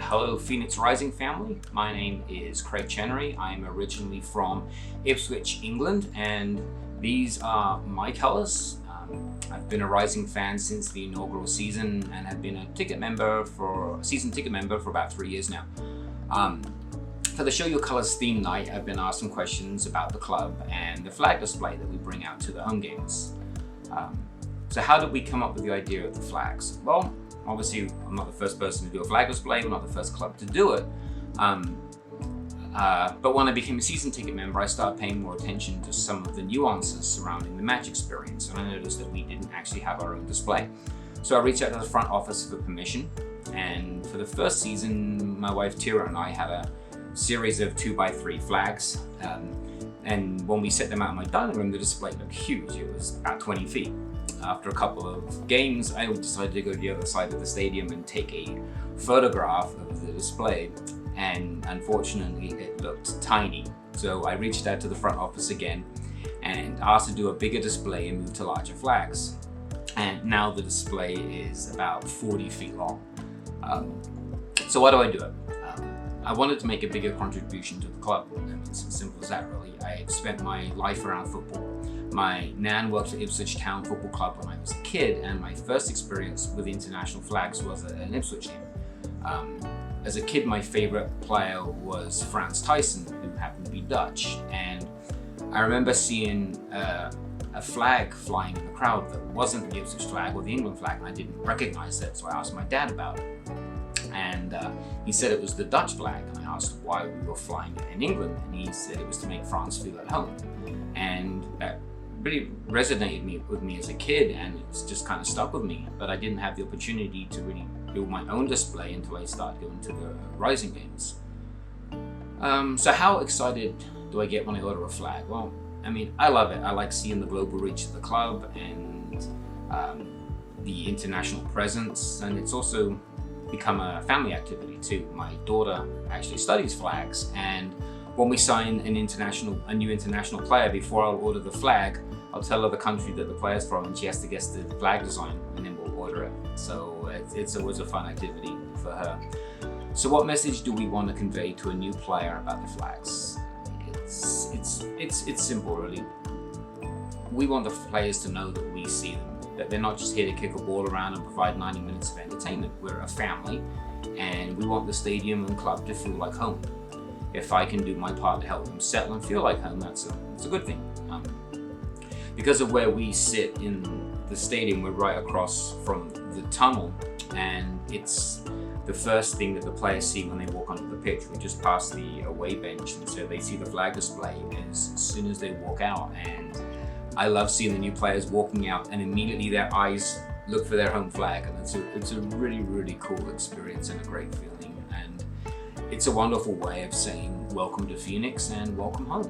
Hello Phoenix Rising family, my name is Craig Chenery. I'm originally from Ipswich, England, and these are my colours. I've been a Rising fan since the inaugural season and have been a season ticket member for about 3 years now. For the Show Your Colours theme night, I've been asked some questions about the club and the flag display that we bring out to the home games. So how did we come up with the idea of the flags? Well, obviously, I'm not the first person to do a flag display, we're not the first club to do it. But when I became a season ticket member, I started paying more attention to some of the nuances surrounding the match experience, and I noticed that we didn't actually have our own display. So I reached out to the front office for permission, and for the first season, my wife Tira and I had a series of 2x3 flags, and when we set them out in my dining room, the display looked huge. It was about 20 feet. After a couple of games, I decided to go to the other side of the stadium and take a photograph of the display, and unfortunately it looked tiny. So I reached out to the front office again and asked to do a bigger display and move to larger flags. And now the display is about 40 feet long. So why do I do it? I wanted to make a bigger contribution to the club, and it's as simple as that really. I spent my life around football. My nan worked at Ipswich Town Football Club when I was a kid, and my first experience with international flags was at an Ipswich game. As a kid, my favorite player was Frans Thijssen, who happened to be Dutch, and I remember seeing a flag flying in the crowd that wasn't the Ipswich flag or the England flag, and I didn't recognize it, so I asked my dad about it. And he said it was the Dutch flag, and I asked why we were flying it in England, and he said it was to make France feel at home. And that really resonated with me as a kid, and it's just kind of stuck with me. But I didn't have the opportunity to really build my own display until I started going to the Rising games. So how excited do I get when I order a flag? Well, I mean, I love it. I like seeing the global reach of the club and the international presence, and it's also become a family activity too. My daughter actually studies flags, and when we sign a new international player, before I'll order the flag, I'll tell her the country that the player's from, and she has to guess the flag design, and then we'll order it. So it's always a fun activity for her. So what message do we want to convey to a new player about the flags? It's simple really. We want the players to know that we see them, that they're not just here to kick a ball around and provide 90 minutes of entertainment. We're a family, and we want the stadium and club to feel like home. If I can do my part to help them settle and feel like home, that's a good thing. Because of where we sit in the stadium, we're right across from the tunnel, and it's the first thing that the players see when they walk onto the pitch. We just pass the away bench, and so they see the flag display as soon as they walk out. And I love seeing the new players walking out, and immediately their eyes look for their home flag, and it's a really, really cool experience and a great feeling. And it's a wonderful way of saying welcome to Phoenix and welcome home.